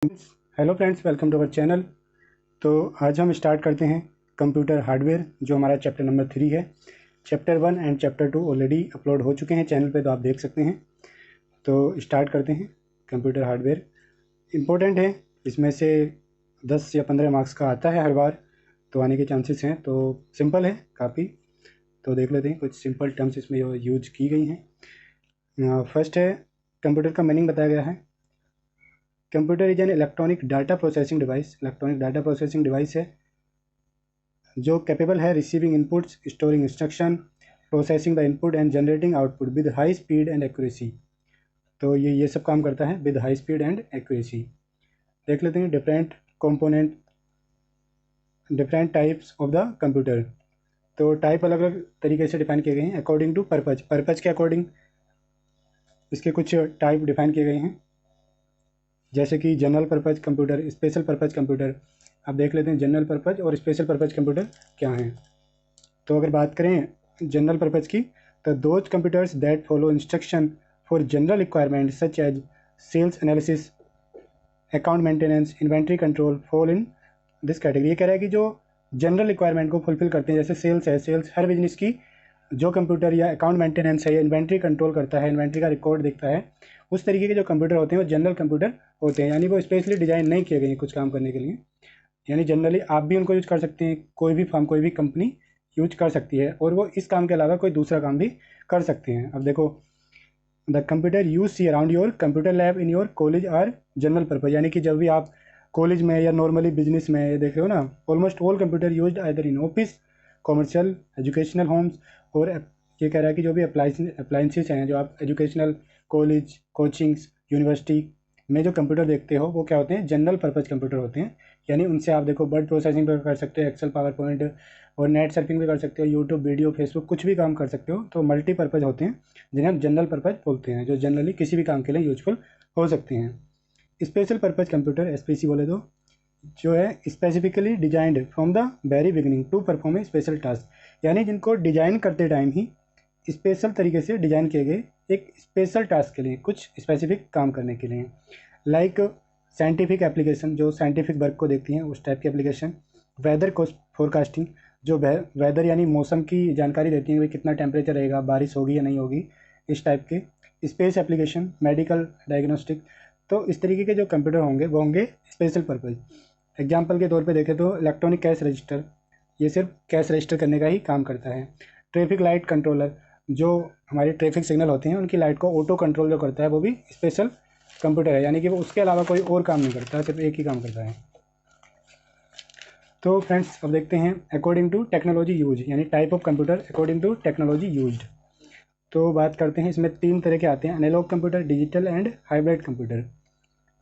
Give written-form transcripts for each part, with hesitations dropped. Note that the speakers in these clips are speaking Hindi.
Hello friends, welcome to our channel. तो आज हम स्टार्ट करते हैं कंप्यूटर हार्डवेयर, जो हमारा चैप्टर नंबर 3 है। Chapter 1 and chapter 2 already upload हो चुके हैं चैनल पे, तो आप देख सकते हैं। तो स्टार्ट करते हैं। कंप्यूटर हार्डवेयर इम्पोर्टेंट है, इसमें से 10 या 15 मार्क्स का आता है हर बार, तो आने के चांसेस हैं। तो सिंपल है काफ़ी, तो देख लेते हैं। कुछ सिंपल टर्म्स इसमें यूज की गई हैं। फर्स्ट है, कंप्यूटर का मीनिंग बताया गया है। Computer is an electronic data processing device. Electronic data processing device है जो कैपेबल है receiving inputs, storing instruction, processing the input and generating output with high speed and accuracy. तो ये सब काम करता है with high speed and accuracy. देख लेते हैं different component, different types of the computer. तो टाइप अलग अलग तरीके से डिफाइन किए गए हैं अकॉर्डिंग टू पर्पज। पर्पज के अकॉर्डिंग इसके कुछ टाइप डिफाइन किए गए हैं, जैसे कि general purpose computer, special purpose computer. अब देख लेते हैं जनरल पर्पज और स्पेशल पर्पज कंप्यूटर क्या हैं। तो अगर बात करें जनरल पर्पज की, तो those computers that follow instruction for general requirement such as sales analysis, account maintenance, inventory control fall in this category. ये कह रहा है कि जो जनरल रिक्वायरमेंट को फुलफिल करते हैं, जैसे सेल्स है, सेल्स हर बिजनेस की जो कंप्यूटर, या अकाउंट मेंटेनेंस है, या इन्वेंट्री कंट्रोल करता है, इन्वेंट्री का रिकॉर्ड देखता है, उस तरीके के जो कंप्यूटर होते हैं वो जनरल कंप्यूटर होते हैं। यानी वो स्पेशली डिज़ाइन नहीं किए गए हैं कुछ काम करने के लिए। यानी जनरली आप भी उनको यूज कर सकते हैं, कोई भी फर्म, कोई भी कंपनी यूज कर सकती है, और वो इस काम के अलावा कोई दूसरा काम भी कर सकते हैं। अब देखो, the computer use see around your computer lab in your college are general purpose. यानी कि जब भी आप कॉलेज में या नॉर्मली बिजनेस में ये देख रहे हो ना, almost all computer use either in office, commercial, educational homes, और ये कह रहा है कि जो भी अप्लाइंसेस हैं जो आप एजुकेशनल, कॉलेज, कोचिंग्स, यूनिवर्सिटी में जो कंप्यूटर देखते हो, वो क्या होते हैं, जनरल पर्पज कंप्यूटर होते हैं। यानी उनसे आप देखो वर्ड प्रोसेसिंग भी कर सकते हो, एक्सेल, पावर पॉइंट, और नेट सर्फिंग भी कर सकते हो, यूट्यूब वीडियो, फेसबुक, कुछ भी काम कर सकते हो। तो मल्टीपर्पज़ होते हैं, जिन्हें हम जनरल पर्पज़ बोलते हैं, जो जनरली किसी भी काम के लिए यूजफुल हो सकते हैं। स्पेशल पर्पज़ कंप्यूटर, एसपीसी बोले तो, जो है specifically designed from the very beginning to perform a special task. यानी जिनको डिजाइन करते टाइम ही स्पेशल तरीके से डिजाइन किए गए एक स्पेशल टास्क के लिए, कुछ स्पेसिफिक काम करने के लिए। लाइक साइंटिफिक एप्लीकेशन, जो साइंटिफिक वर्क को देखती हैं उस टाइप की एप्लीकेशन। वेदर को फोरकास्टिंग, जो वेदर यानी मौसम की जानकारी देती है, भाई कितना टेम्परेचर रहेगा, बारिश होगी या नहीं होगी, इस टाइप के। Space application, medical diagnostic. तो इस तरीके के जो कंप्यूटर होंगे वो होंगे स्पेशल पर्पज़। एग्जाम्पल के तौर पे देखें तो इलेक्ट्रॉनिक कैश रजिस्टर, ये सिर्फ कैश रजिस्टर करने का ही काम करता है। ट्रैफिक लाइट कंट्रोलर, जो हमारी ट्रैफिक सिग्नल होते हैं उनकी लाइट को ऑटो कंट्रोल जो करता है, वो भी स्पेशल कंप्यूटर है। यानी कि वो उसके अलावा कोई और काम नहीं करता, सिर्फ एक ही काम करता है। तो फ्रेंड्स, अब देखते हैं अकॉर्डिंग टू टेक्नोलॉजी यूज, यानी type of computer according to technology used. तो बात करते हैं, इसमें 3 तरह के आते हैं, analog computer, digital and hybrid computer.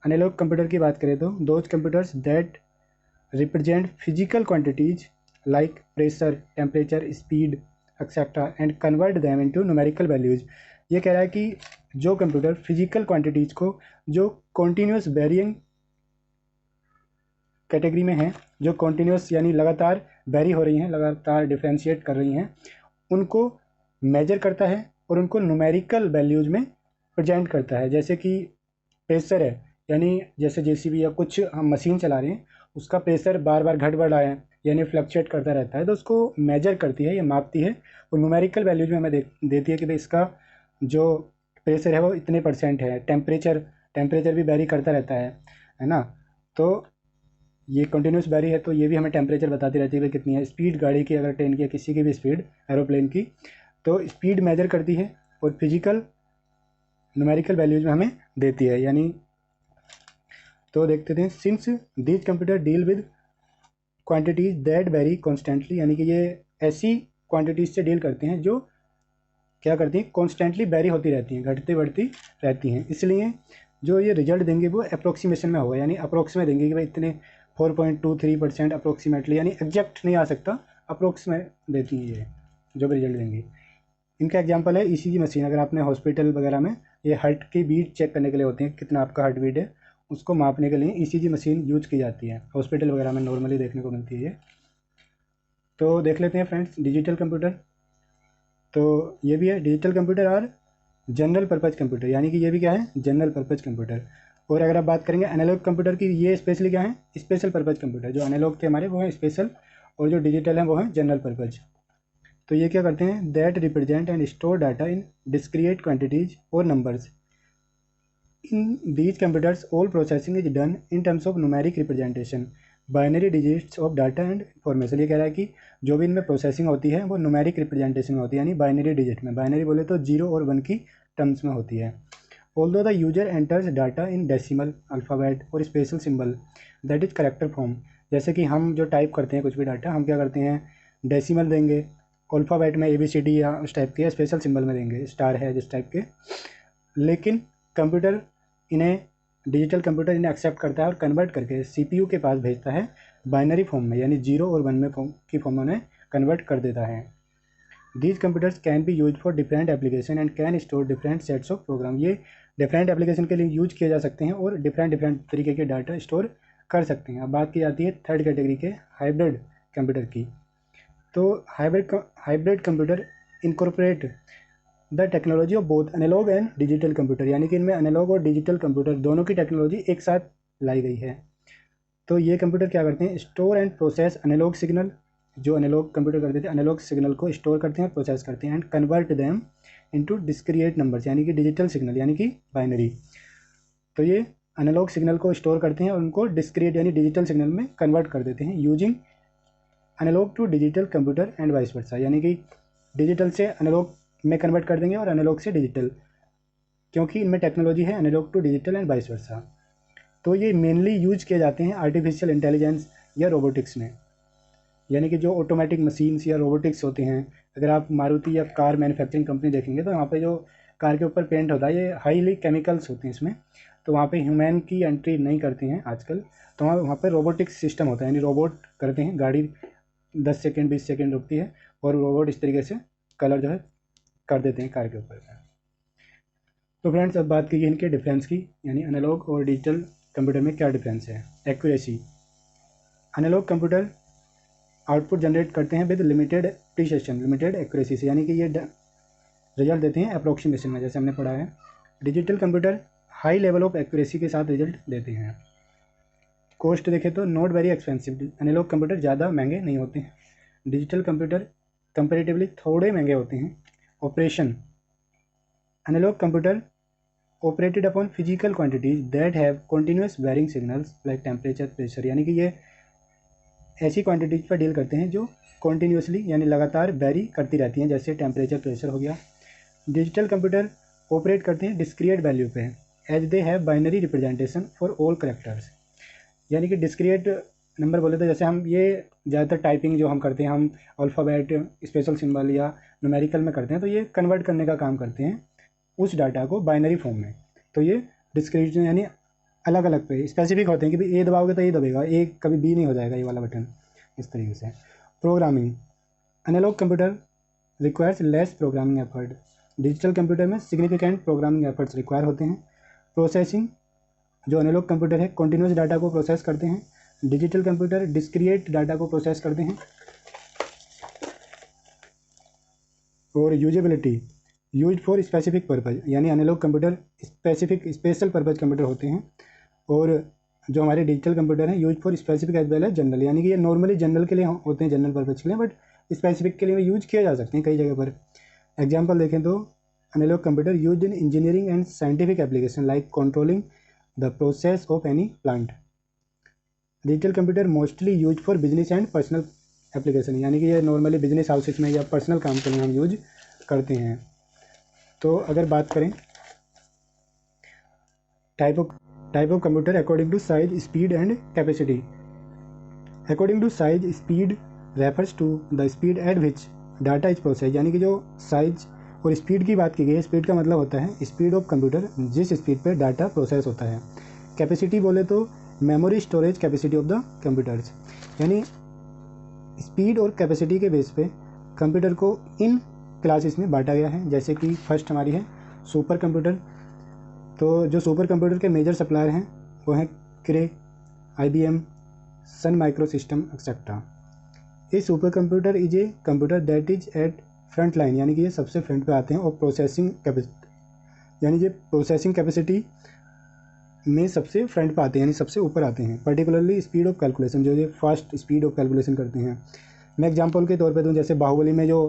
Analog computer की बात करें तो those computers that represent physical quantities like pressure, temperature, speed etcetera and convert them into numerical values. ये कह रहा है कि जो कंप्यूटर फिजिकल क्वांटिटीज़ को, जो कॉन्टीन्यूस वेरिंग कैटेगरी में हैं, जो कॉन्टीन्यूस यानी लगातार वेरी हो रही हैं, लगातार डिफ्रेंशिएट कर रही हैं, उनको मेजर करता है और उनको न्यूमेरिकल वैल्यूज़ में प्रेजेंट करता है। जैसे कि प्रेशर है, यानी जैसे जेसीबी या कुछ हम मशीन चला रहे हैं, उसका प्रेशर बार बार घट बढ़ रहा है, यानी फ्लक्चुएट करता रहता है, तो उसको मेजर करती है या मापती है, और न्यूमेरिकल वैल्यूज में हमें देती है कि भाई इसका जो प्रेशर है वो इतने परसेंट है। टेम्परेचर, टेम्परेचर भी वेरी करता रहता है ना। तो ये कंटिन्यूस वेरी है, तो ये भी हमें टेम्परेचर बताती रहती है कि कितनी है। स्पीड गाड़ी की, अगर ट्रेन की या किसी की भी स्पीड, एरोप्लेन की, तो स्पीड मेजर करती है और फिजिकल न्यूमेरिकल वैल्यूज में हमें देती है। यानी तो देखते थे, since these computer deal with quantities that very constantly, यानी कि ये ऐसी क्वांटिटीज से डील करते हैं जो क्या करती हैं, कॉन्स्टेंटली वेरी होती रहती हैं, घटती बढ़ती रहती हैं। इसलिए जो ये रिजल्ट देंगे वो अप्रोक्सीमेशन में होगा, यानी अप्रोक्सीमेट देंगे कि भाई इतने 4.23% अप्रोक्सीमेटली, यानी एग्जैक्ट नहीं आ सकता, अप्रोक्सीमेट देती है ये जो भी रिजल्ट देंगे। इनका एग्जांपल है ईसीजी मशीन। अगर आपने हॉस्पिटल वगैरह में, ये हार्ट की बीट चेक करने के लिए होती है, कितना आपका हार्ट बीट है, उसको मापने के लिए ईसीजी मशीन यूज की जाती है, हॉस्पिटल वगैरह में नॉर्मली देखने को मिलती है ये। तो देख लेते हैं फ्रेंड्स डिजिटल कंप्यूटर। तो ये भी है डिजिटल कंप्यूटर और जनरल पर्पज़ कंप्यूटर, यानी कि ये भी क्या है, जनरल पर्पज़ कंप्यूटर। और अगर आप बात करेंगे एनालॉग कंप्यूटर की, ये स्पेशली क्या है, स्पेशल पर्पज़ कंप्यूटर। जो एनालॉग थे हमारे वो हैं स्पेशल, और जो डिजिटल हैं वो हैं जनरल पर्पज़। तो ये क्या करते हैं, that represent and store data in discrete quantities और numbers. In these computers all processing is done in terms of numeric representation, binary digits of data and information. ये कह रहा है कि जो भी इनमें प्रोसेसिंग होती है वो न्यूमेरिक रिप्रेजेंटेशन में होती है, यानी बाइनरी डिजिट में। बाइनरी बोले तो 0 और 1 की टर्म्स में होती है। Although the user enters data in decimal, alphabet और special symbol that is character form. जैसे कि हम जो टाइप करते हैं कुछ भी डाटा, हम क्या करते हैं, डेसिमल देंगे, अल्फ़ाबेट में ABCD या उस टाइप के, स्पेशल सिंबल में देंगे, स्टार है जिस टाइप के। लेकिन कंप्यूटर इन्हें, डिजिटल कंप्यूटर इन्हें एक्सेप्ट करता है और कन्वर्ट करके CPU के पास भेजता है बाइनरी फॉर्म में, यानी 0 और 1 में फॉर्म में उन्हें कन्वर्ट कर देता है। These computers can be use for different application and can store different sets of program. ये डिफरेंट एप्लीकेशन के लिए यूज किए जा सकते हैं और डिफरेंट तरीके के डाटा स्टोर कर सकते हैं। अब बात की जाती है थर्ड कैटेगरी के हाइब्रिड कंप्यूटर की। तो hybrid computer incorporate the technology of both analog and digital computer, यानी कि इनमें एनालॉग और डिजिटल कंप्यूटर दोनों की टेक्नोलॉजी एक साथ लाई गई है। तो ये कंप्यूटर क्या करते हैं, store and process analog signal. जो एनालॉग कंप्यूटर करते थे, एनालॉग सिग्नल को स्टोर करते हैं और प्रोसेस करते हैं, and convert them into discrete numbers, यानी कि डिजिटल सिग्नल, यानी कि बाइनरी। तो ये एनालॉग सिग्नल को स्टोर करते हैं और उनको डिस्क्रीट यानी डिजिटल सिग्नल में कन्वर्ट कर देते हैं, using analog to digital computer and vice versa. यानी कि डिजिटल से एनालॉग में कन्वर्ट कर देंगे और एनालॉग से डिजिटल, क्योंकि इनमें टेक्नोलॉजी है analogue to digital and vice versa. तो ये मेनली यूज किए जाते हैं आर्टिफिशियल इंटेलिजेंस या रोबोटिक्स में, यानी कि जो ऑटोमेटिक मशीन्स या रोबोटिक्स होते हैं। अगर आप मारुति या कार मैन्युफैक्चरिंग कंपनी देखेंगे तो वहाँ पे जो कार के ऊपर पेंट होता है ये हाईली केमिकल्स होते हैं इसमें, तो वहाँ पे ह्यूमन की एंट्री नहीं करते हैं आजकल। तो वहाँ पे रोबोटिक्स सिस्टम होता है, यानी रोबोट करते हैं, गाड़ी 10 सेकेंड 20 सेकेंड रुकती है और रोबोट इस तरीके से कलर जो है कर देते हैं कार के ऊपर। तो फ्रेंड्स, अब बात कीजिए इनके डिफरेंस की, यानी एनालॉग और डिजिटल कंप्यूटर में क्या डिफरेंस है। Accuracy, analogue computer output generate करते हैं with limited precision, limited accuracy से, यानी कि ये रिजल्ट देते हैं अप्रोक्सीमेशन में, जैसे हमने पढ़ा है। Digital computer high level of accuracy के साथ रिजल्ट देते हैं। कॉस्ट देखें तो not very expensive, analogue computer ज़्यादा महंगे नहीं होते हैं, डिजिटल कंप्यूटर कंपेरेटिवली थोड़े महंगे होते हैं। Operation, analogue computer operated upon physical quantities that have continuous varying signals like temperature, pressure, यानी कि ये ऐसी क्वांटिटीज पर डील करते हैं जो कॉन्टीन्यूसली यानी लगातार वेरी करती रहती हैं, जैसे टेम्परेचर, प्रेशर हो गया। डिजिटल कंप्यूटर ऑपरेट करते हैं डिस्क्रिएट वैल्यू पे, as they have binary representation for all characters, यानी कि डिस्क्रिएट नंबर बोले तो जैसे हम ये ज़्यादातर टाइपिंग जो हम करते हैं, हम अल्फ़ाबेट, स्पेशल सिंबल या न्यूमेरिकल में करते हैं, तो ये कन्वर्ट करने का काम करते हैं उस डाटा को बाइनरी फॉर्म में। तो ये डिस्क्रीट यानी अलग अलग पे स्पेसिफिक होते हैं कि भाई ए दबाओगे तो ए दबेगा, ए कभी बी नहीं हो जाएगा ये वाला बटन, इस तरीके से। Programming, analog computer requires less programming effort, digital computer में सिग्निफिकेंट प्रोग्रामिंग एफर्ट्स रिक्वायर होते हैं। प्रोसेसिंग, जो एनालॉग कंप्यूटर है कॉन्टीन्यूस डाटा को प्रोसेस करते हैं, डिजिटल कंप्यूटर डिस्क्रिएट डाटा को प्रोसेस करते हैं। और usability, use for specific purpose, यानी analog computer special purpose computer होते हैं, और जो हमारे डिजिटल कंप्यूटर हैं use for specific as well as general, यानी कि ये नॉर्मली जनरल के लिए होते हैं, जनरल पर्पज़ के लिए, बट स्पेसिफिक के लिए यूज किए जा सकते हैं कई जगह पर। एग्जाम्पल देखें तो analogue computer use in engineering and scientific application like controlling the process of any plant. Digital computer mostly use for business and personal application, यानी कि ये नॉर्मली बिजनेस हाउसेस में या पर्सनल काम के लिए हम यूज करते हैं। तो अगर बात करें type of computer according to size, speed and capacity. According to size, speed refers to the speed at which data is process, यानी कि जो साइज और स्पीड की बात की गई है, स्पीड का मतलब होता है स्पीड ऑफ कंप्यूटर, जिस स्पीड पर डाटा प्रोसेस होता है। कैपेसिटी बोले तो memory storage capacity of the computers, यानी स्पीड और कैपेसिटी के बेस पे कंप्यूटर को इन क्लासेस में बांटा गया है। जैसे कि फर्स्ट हमारी है सुपर कंप्यूटर। तो जो सुपर कंप्यूटर के मेजर सप्लायर हैं वो हैं Cray, IBM, Sun micro system etcetera. ये super computer is a computer that is at front line, यानी कि ये सबसे फ्रंट पे आते हैं, और प्रोसेसिंग कैपेसिटी, यानी ये प्रोसेसिंग कैपेसिटी में सबसे फ्रंट पर आते हैं, यानी सबसे ऊपर आते हैं। पर्टिकुलरली स्पीड ऑफ कैलकुलेशन, जो ये फास्ट स्पीड ऑफ कैलकुलेशन करते हैं। मैं एग्जांपल के तौर पे दूं, जैसे बाहुबली में जो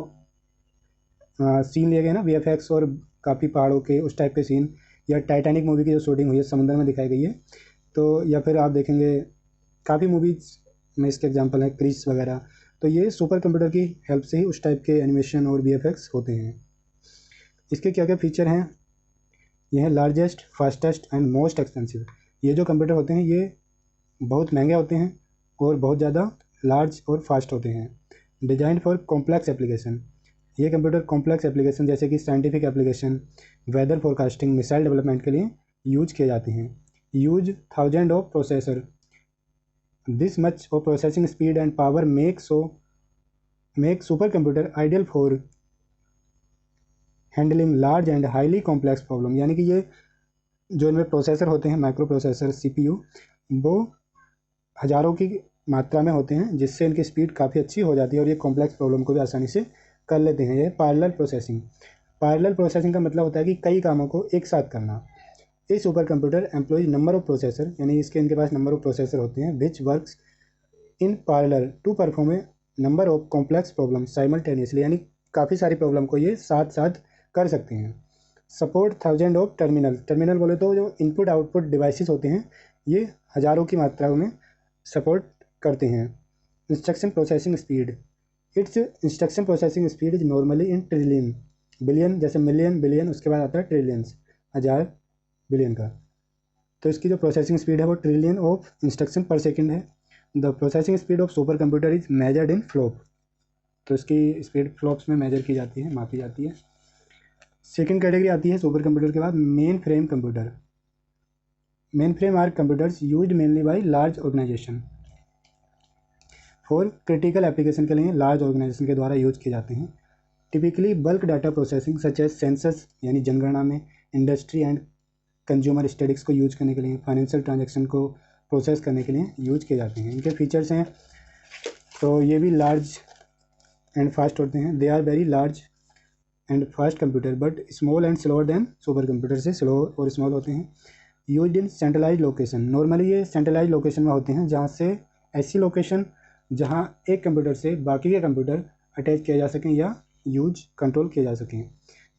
सीन लिए गए ना वीएफएक्स, और काफ़ी पहाड़ों के उस टाइप के सीन, या टाइटैनिक मूवी की जो शूटिंग हुई है समुद्र में दिखाई गई है, तो या फिर आप देखेंगे काफ़ी मूवीज़ में इसके एग्जांपल हैं, क्रिस वगैरह। तो ये सुपर कंप्यूटर की हेल्प से ही उस टाइप के एनिमेशन और वीएफएक्स होते हैं। इसके क्या क्या फीचर हैं? ये है largest, fastest and most expensive. ये जो कंप्यूटर होते हैं ये बहुत महंगे होते हैं और बहुत ज़्यादा लार्ज और फास्ट होते हैं। डिजाइन फॉर कॉम्प्लेक्स एप्लीकेशन, ये कंप्यूटर कॉम्प्लेक्स एप्लीकेशन जैसे कि scientific application, weather forecasting, missile development के लिए यूज किए जाते हैं। Use thousand of processor, this much of processing speed and power make super computer ideal for handling large and highly complex problem. यानी कि ये जो इनमें प्रोसेसर होते हैं, माइक्रो प्रोसेसर सीपीयू, वो हज़ारों की मात्रा में होते हैं, जिससे इनकी स्पीड काफ़ी अच्छी हो जाती है और ये कॉम्प्लेक्स प्रॉब्लम को भी आसानी से कर लेते हैं। ये पैरेलल प्रोसेसिंग, पैरेलल प्रोसेसिंग का मतलब होता है कि कई कामों को एक साथ करना। ये super computer employs number of processor, यानी इनके पास नंबर ऑफ प्रोसेसर होते हैं, which works in parallel to perform a number of complex problem simultaneously, यानी काफ़ी सारी प्रॉब्लम को ये साथ साथ कर सकते हैं। Support thousand of terminal, terminal बोले तो जो इनपुट आउटपुट डिवाइसेस होते हैं, ये हज़ारों की मात्रा में सपोर्ट करते हैं। Instruction processing speed, it's instruction processing speed is normally in trillion, billion, जैसे मिलियन बिलियन, उसके बाद आता है ट्रिलियंस, हज़ार बिलियन का। तो इसकी जो प्रोसेसिंग स्पीड है वो ट्रिलियन ऑफ इंस्ट्रक्शन पर सेकेंड है। The processing speed of super computer is measured in flop, तो इसकी स्पीड फ्लॉप्स में मेजर की जाती है, मापी जाती है। सेकेंड कैटेगरी आती है सुपर कंप्यूटर के बाद main frame computer. Main frame are computers used mainly by large organisation for critical application के लिए लार्ज ऑर्गेनाइजेशन के द्वारा यूज किए जाते हैं। Typically bulk data processing such as census, यानी जनगणना में, इंडस्ट्री एंड कंज्यूमर स्टडीज़ को यूज करने के लिए, फाइनेंशियल ट्रांजेक्शन को प्रोसेस करने के लिए यूज किए जाते हैं। इनके फीचर्स हैं, तो ये भी लार्ज एंड फास्ट होते हैं। They are very large and fast computer but small and slower than super computer से स्लो और स्मॉल होते हैं। Use in centralise location, normally ये सेंट्रलाइज लोकेशन में होते हैं, जहाँ से ऐसी लोकेशन जहाँ एक कंप्यूटर से बाकी के कंप्यूटर अटैच किए जा सकें या यूज कंट्रोल किए जा सकें।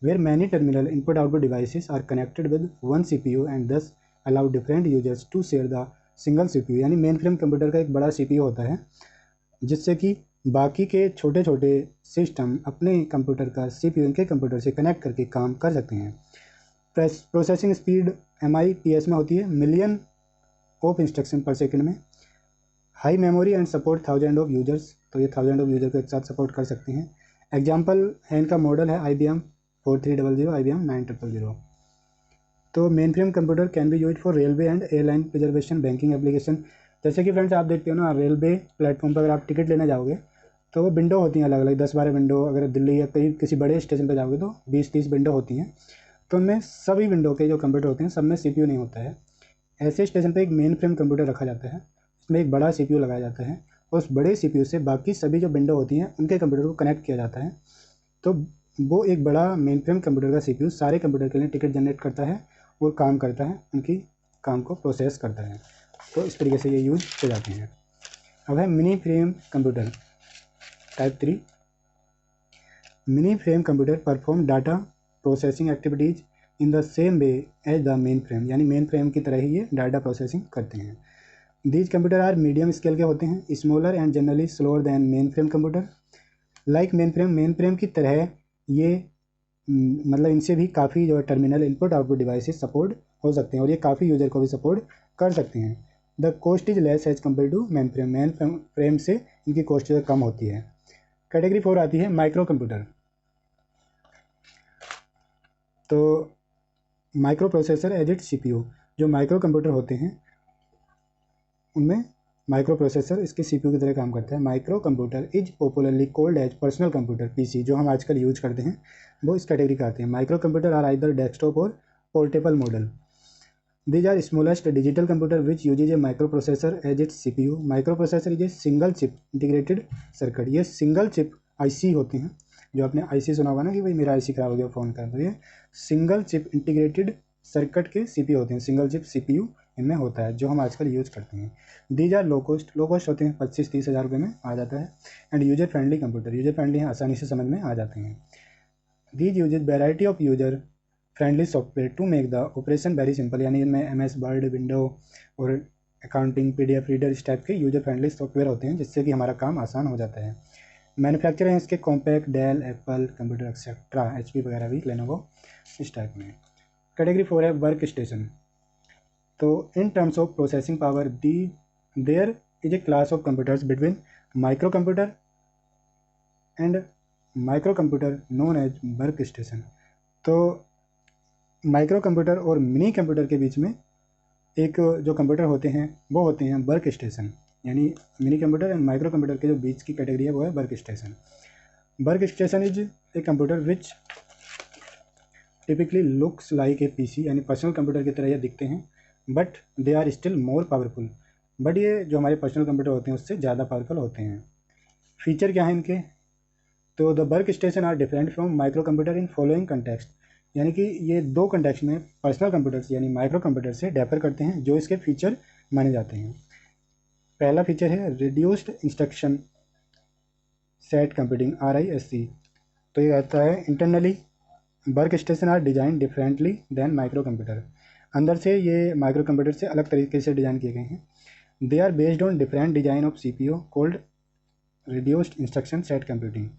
Where many terminal input output devices are connected with one CPU and thus allow different users to share the single CPU, यानी मेन फ्रेम कंप्यूटर का एक बड़ा सीपीयू होता है, जिससे कि बाकी के छोटे छोटे सिस्टम अपने कंप्यूटर का सीपीयू इनके कंप्यूटर से कनेक्ट करके काम कर सकते हैं। प्रोसेसिंग स्पीड MIPS में होती है, मिलियन ऑफ इंस्ट्रक्शन पर सेकंड में। High memory and support thousand of users, तो ये थाउजेंड ऑफ यूजर को एक साथ सपोर्ट कर सकते हैं। एग्जाम्पल है इनका मॉडल है IBM 4300, IBM 9000। तो main frame computer can be use for railway and airline preservation, banking application. जैसे कि फ्रेंड्स आप देखते हो ना, रेलवे प्लेटफॉर्म पर अगर आप टिकट लेने जाओगे तो वो विंडो होती हैं अलग अलग, 10-12 विंडो। अगर दिल्ली या कहीं किसी बड़े स्टेशन पर जाओगे तो 20-30 विंडो होती हैं। तो उनमें सभी विंडो के जो कंप्यूटर होते हैं सब में CPU नहीं होता है। ऐसे स्टेशन पर एक मेन फ्रेम कंप्यूटर रखा जाता है, इसमें एक बड़ा CPU लगाया जाता है, और उस बड़े CPU से बाकी सभी जो विंडो होती हैं उनके कंप्यूटर को कनेक्ट किया जाता है। तो वो एक बड़ा मेन फ्रेम कंप्यूटर का CPU सारे कंप्यूटर के लिए टिकट जनरेट करता है और काम करता है, उनकी काम को प्रोसेस करता है। तो इस तरीके से ये यूज किए जाते हैं। अब है mini frame computer type 3। Mini frame computer perform data processing activities in the same way as the main frame, यानी मेन फ्रेम की तरह ही ये डाटा प्रोसेसिंग करते हैं। These computer are medium scale के होते हैं, smaller and generally slower than main frame computer. Like main frame की तरह ये मतलब इनसे भी काफ़ी जो है terminal input output devices support हो सकते हैं और ये काफ़ी यूजर को भी सपोर्ट कर सकते हैं। The cost is less as compare to main frame से इनकी कॉस्ट जो कम होती है। कैटेगरी 4 आती है माइक्रो कंप्यूटर। तो micro processor as it CPU, जो माइक्रो कंप्यूटर होते हैं उनमें माइक्रो प्रोसेसर इसके CPU की तरह काम करता है। Micro computer is popularly called as personal computer PC, जो हम आजकल यूज करते हैं वो इस कैटेगरी का आते हैं। Microcomputer are either desktop or portable model. These are smallest digital computer which uses a microprocessor as its CPU. Microprocessor is a single chip integrated circuit. ये single chip IC होते हैं, जो आपने IC सुना होगा ना कि भाई मेरा IC खराब हो गया फ़ोन का, तो ये सिंगल चिप इंटीग्रेटेड सर्किट के CPU होते हैं, सिंगल चिप CPU इनमें होता है जो हम आजकल यूज़ करते हैं। दीज आर लो कॉस्ट होते हैं, 25-30 हज़ार रुपये में आ जाता है। And user friendly computer, user friendly हैं, आसानी से समझ में आ जाते हैं। These uses variety of user friendly software to make the operation very simple, यानी इनमें MS वर्ड, विंडो और अकाउंटिंग, PDF रीडर इस टाइप के यूजर फ्रेंडली सॉफ्टवेयर होते हैं जिससे कि हमारा काम आसान हो जाता है। मैन्युफैक्चर हैं इसके Compaq, Dell, Apple computer etcetera, HP वगैरह भी, लेनोवो इस टाइप में। कैटेगरी 4 है वर्क स्टेशन। तो in terms of processing power there is a class of computers between micro computer and micro computer known as work station. तो माइक्रो कंप्यूटर और मिनी कंप्यूटर के बीच में एक जो कंप्यूटर होते हैं वो होते हैं वर्क स्टेशन, यानी mini computer and micro computer के जो बीच की कैटेगरी है वो है work station. Work station is a computer which typically looks like a PC, यानी पर्सनल कंप्यूटर की तरह ये दिखते हैं, but they are still more powerful. But ये जो हमारे पर्सनल कंप्यूटर होते हैं उससे ज़्यादा पावरफुल होते हैं। फीचर क्या है इनके? तो the work station are different from micro computer in following context, यानी कि ये दो कंटेक्स्ट में पर्सनल कंप्यूटर से यानी माइक्रो कंप्यूटर से डिफर करते हैं जो इसके फीचर माने जाते हैं। पहला फीचर है reduced instruction set computing, RISC। तो ये कहता है internally work station are design differently than micro computer, अंदर से ये माइक्रो कंप्यूटर से अलग तरीके से डिज़ाइन किए गए हैं। They are based on different design of CPU called reduced instruction set computing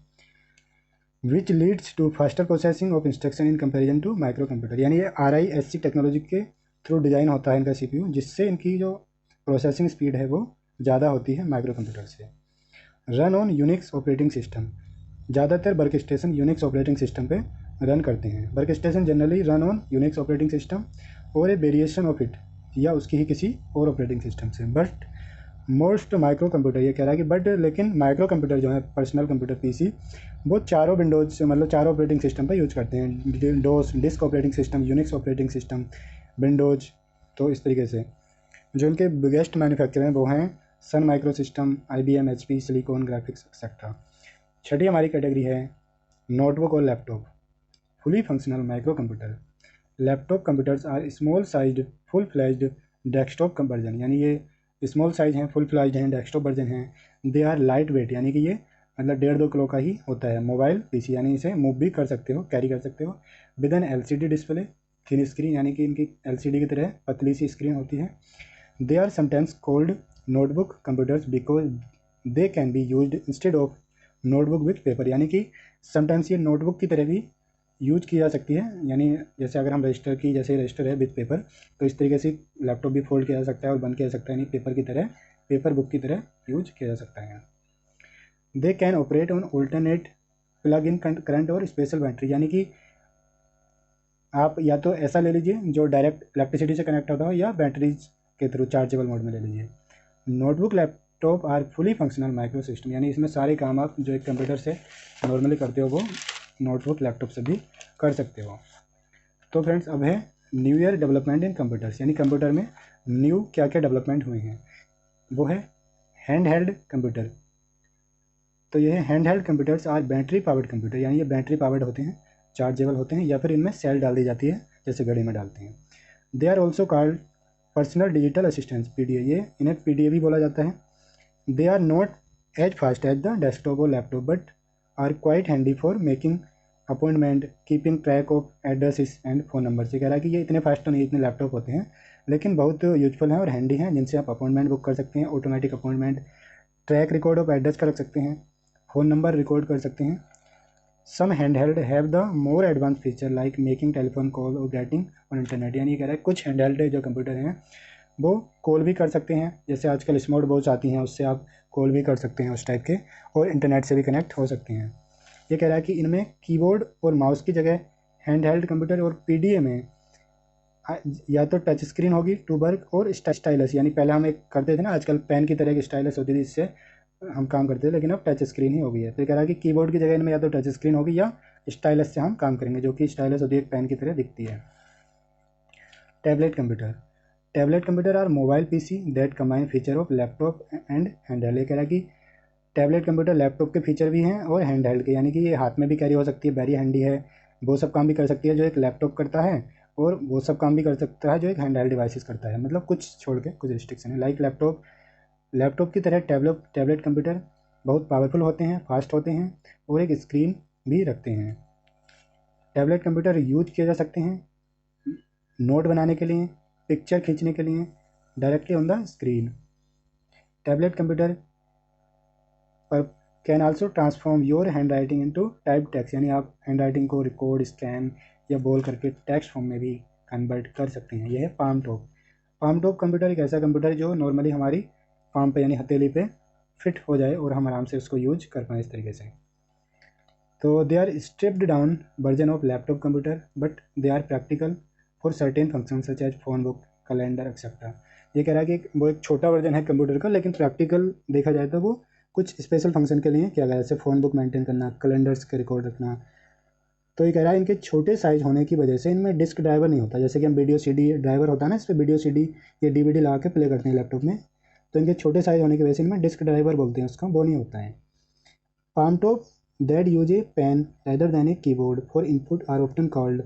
which leads to faster processing of instruction in comparison to micro computer, यानी ये RISC टेक्नोलॉजी के थ्रू डिज़ाइन होता है इनका CPU, जिससे इनकी जो प्रोसेसिंग स्पीड है वो ज़्यादा होती है माइक्रो कंप्यूटर से। Run on Unix operating system, ज़्यादातर workstation Unix operating system पे रन करते हैं। Work station generally run on Unix operating system और ए वेरिएशन ऑफ इट, या उसकी ही किसी और ऑपरेटिंग सिस्टम से। बट मोस्ट माइक्रो कंप्यूटर, ये कह रहा है कि बट लेकिन माइक्रो कंप्यूटर जो है पर्सनल कंप्यूटर PC, वो चारों विंडोज मतलब चारों ऑपरेटिंग सिस्टम पर यूज करते हैं। DOS disk operating system, Unix operating system, Windows. तो इस तरीके से जो इनके बिगेस्ट मैन्युफैक्चर हैं वो हैं Sun micro system, IBM, HP, Silicon Graphics etcetera. छठी हमारी कैटेगरी है नोटबुक और laptop, fully functional microcomputer. Laptop computers are small sized full fledged desktop version, यानी ये स्मॉल साइज हैं, फुल फ्लैज्ड हैं, डेस्कटॉप वर्जन हैं। दे आर लाइट वेट, यानी कि ये मतलब 1.5-2 किलो का ही होता है। मोबाइल PC, यानी इसे मूव भी कर सकते हो, कैरी कर सकते हो। With an LCD display, thin screen, यानी कि इनकी LCD की तरह पतली सी स्क्रीन होती है। They are sometimes called notebook computers because they can be used instead of notebook with paper, यानी कि समटाइम्स ये नोटबुक की तरह भी यूज की जा सकती है, यानी जैसे अगर हम रजिस्टर की जैसे रजिस्टर है विथ पेपर, तो इस तरीके से लैपटॉप भी फोल्ड किया जा सकता है और बंद किया जा सकता है, यानी पेपर की तरह, पेपर बुक की तरह यूज किया जा सकता है। They can operate on alternate plug in current और स्पेशल बैटरी, यानी कि आप या तो ऐसा ले लीजिए जो डायरेक्ट इलेक्ट्रिसिटी से कनेक्ट होता हो, या बैटरीज के थ्रू चार्जेबल मोड में ले लीजिए। Notebook laptop are fully functional micro system, यानी इसमें सारे काम आप जो एक कंप्यूटर से नॉर्मली करते हो वो नोटबुक लैपटॉप से भी कर सकते हो। तो फ्रेंड्स अब है new year development in computers, यानी कंप्यूटर में न्यू क्या क्या डेवलपमेंट हुए हैं। वो है हैंड हेल्ड कंप्यूटर। तो ये है hand held computers are battery powered computer, यानी ये बैटरी पावर्ड होते हैं, चार्जेबल होते हैं, या फिर इनमें सेल डाल दी जाती है जैसे घड़ी में डालते हैं। They are also called personal digital assistants, PDA, ये इन्हें PDA भी बोला जाता है। They are not as fast as the desktop और laptop but are quite handy for making appointment, keeping track of addresses and phone number. से कह रहा है कि ये इतने फास्ट तो नहीं, इतने लैपटॉप होते हैं, लेकिन बहुत यूजफुल हैं और हैंडी हैं, जिनसे आप अपॉइंटमेंट बुक कर सकते हैं, automatic appointment, track record of address कर सकते हैं, फ़ोन नंबर रिकॉर्ड कर सकते हैं। Some handheld have the more advance feature like making telephone call और गेटिंग ऑन इंटरनेट, यानी कह रहा है कुछ हैंड हेल्ड जो कंप्यूटर हैं वो कॉल भी कर सकते हैं, जैसे आजकल स्मार्ट वॉच आती हैं उससे आप कॉल भी कर सकते हैं उस टाइप के, और इंटरनेट से भी कनेक्ट हो सकते हैं। ये कह रहा है कि इनमें कीबोर्ड और माउस की जगह हैंड हेल्ड कंप्यूटर और PDA में या तो टच स्क्रीन होगी टू वर्क, और स्टाइलस, यानी पहले हम एक करते थे ना, आजकल पेन की तरह की स्टाइलस होती थी इससे हम काम करते थे, लेकिन अब टच स्क्रीन ही हो गई है। तो कह रहा है कि कीबोर्ड की जगह इनमें या तो टच स्क्रीन होगी या स्टाइलस से हम काम करेंगे, जो कि स्टाइलस होती है एक पेन की तरह दिखती है। Tablet computer, tablet computer are mobile PC that combine feature of laptop and handheld. ये कह रहा है कि टैबलेट कंप्यूटर लैपटॉप के फीचर भी हैं और हैंडहेल्ड के, यानी कि ये हाथ में भी कैरी हो सकती है, वेरी हैंडी है, वो सब काम भी कर सकती है जो एक लैपटॉप करता है, और वो सब काम भी कर सकता है जो एक हैंड हेल्ड डिवाइसेस करता है, मतलब कुछ छोड़ के कुछ रिस्ट्रिक्शन है। लाइक लैपटॉप की तरह टैबलेट कंप्यूटर बहुत पावरफुल होते हैं, फास्ट होते हैं और एक स्क्रीन भी रखते हैं। टैबलेट कंप्यूटर यूज किए जा सकते हैं नोट बनाने के लिए, पिक्चर खींचने के लिए directly on the screen. Tablet computer पर can also transform your handwriting into type text, यानी आप हैंड राइटिंग को रिकॉर्ड, स्कैन या बोल करके टेक्स्ट फॉर्म में भी कन्वर्ट कर सकते हैं। यह है पाम टॉप कंप्यूटर एक ऐसा कंप्यूटर है जो नॉर्मली हमारी पाम पे यानी हथेली पे फिट हो जाए और हम आराम से उसको यूज कर पाएँ इस तरीके से। तो they are stripped down version of laptop computer but they are practical for certain function such as phone book, calendar etcetera. ये कह रहा है कि वो एक छोटा वर्जन है कंप्यूटर का, लेकिन प्रैक्टिकल देखा जाए तो वो कुछ स्पेशल फंक्शन के लिए किया गया, जैसे फ़ोन बुक मेंटेन करना, कैलेंडर्स के रिकॉर्ड रखना। तो ये कह रहा है इनके छोटे साइज़ होने की वजह से इनमें डिस्क ड्राइवर नहीं होता, जैसे कि हम वीडियो CD ड्राइवर होता है ना, इस पर वीडियो CD या DVD लगा के प्ले करते हैं लैपटॉप में, तो इनके छोटे साइज़ होने की वजह से इनमें डिस्क ड्राइवर बोलते हैं उसका, वो नहीं होता है। Palm top that use a pen rather than a keyboard for input are often called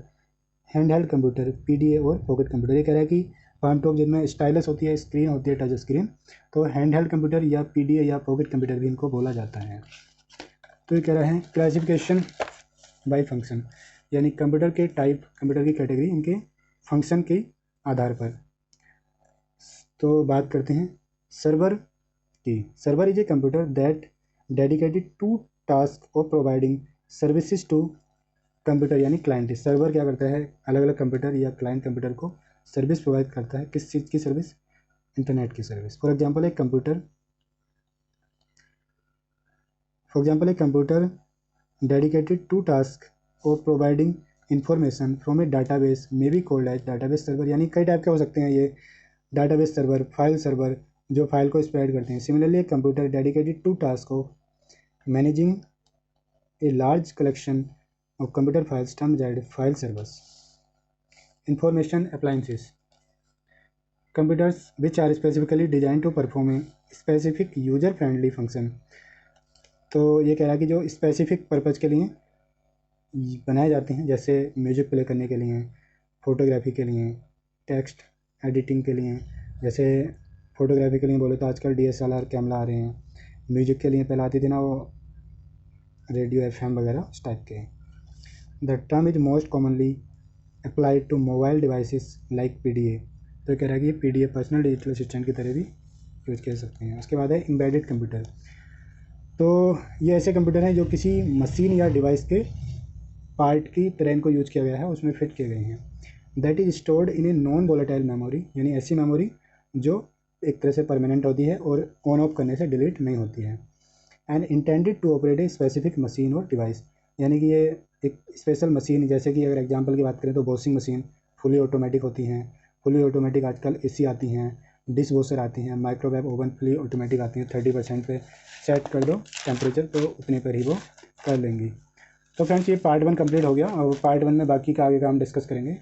hand held computer, PDA और पॉकेट कंप्यूटर। ये कह रहा है कि पाम टॉप जिनमें स्टाइलस होती है, स्क्रीन होती है टच स्क्रीन, तो हैंड हेल्ड कंप्यूटर या PDA या पॉकेट कंप्यूटर भी इनको बोला जाता है। तो ये कह रहा है क्लासिफिकेशन बाय फंक्शन, यानी कंप्यूटर के टाइप, कंप्यूटर की कैटेगरी इनके फंक्शन के आधार पर। तो बात करते हैं सर्वर की। Server is a computer that dedicated to task of providing services to computer, यानी क्लाइंट। सर्वर क्या करता है, अलग अलग कंप्यूटर या क्लाइंट कंप्यूटर को सर्विस प्रोवाइड करता है। किस चीज़ की सर्विस? इंटरनेट की सर्विस। फॉर एग्जांपल एक computer dedicated to task of providing information from a database may be called as database server, यानी कई टाइप के हो सकते हैं ये। डाटाबेस सर्वर, फाइल सर्वर जो फाइल को स्प्रेड करते हैं। सिमिलरली एक computer dedicated to task of managing a large collection of computer files termed as file servers. Information appliances, computers which are specifically designed to perform a specific user friendly function। तो ये कह रहा है कि जो स्पेसिफिक पर्पज़ के लिए बनाए जाते हैं, जैसे म्यूज़िक प्ले करने के लिए, फ़ोटोग्राफी के लिए, टेक्स्ट एडिटिंग के लिए। जैसे फ़ोटोग्राफी के लिए बोले तो आजकल DSLR कैमरा आ रहे हैं। म्यूज़िक के लिए पहले आती थी ना वो रेडियो FM वगैरह उस टाइप के। The term is most commonly applied to mobile devices like PDA। तो कह रहा है कि PDA पर्सनल डिजिटल असिस्टेंट की तरह भी यूज कर सकते हैं। उसके बाद है एम्बेडेड कंप्यूटर। तो ये ऐसे कंप्यूटर हैं जो किसी मशीन या डिवाइस के पार्ट की तरह इनको यूज किया गया है, उसमें फिट किए गए हैं। That is stored in a non volatile memory, यानी ऐसी मेमोरी जो एक तरह से परमानेंट होती है और ऑन ऑफ करने से डिलीट नहीं होती है। And intended to operate a specific machine और डिवाइस, यानी कि ये एक स्पेशल मशीन, जैसे कि अगर एग्जांपल की बात करें तो वॉशिंग मशीन फुली ऑटोमेटिक होती हैं। फुली ऑटोमेटिक आजकल AC आती हैं, डिश वॉशर आती हैं, माइक्रोवेव ओवन फुली ऑटोमेटिक आती हैं। 30% पे सेट कर दो टेम्परेचर तो उतने पर ही वो कर लेंगी। तो फ्रेंड्स ये पार्ट 1 कंप्लीट हो गया और पार्ट 1 में बाकी का आगे का हम डिस्कस करेंगे।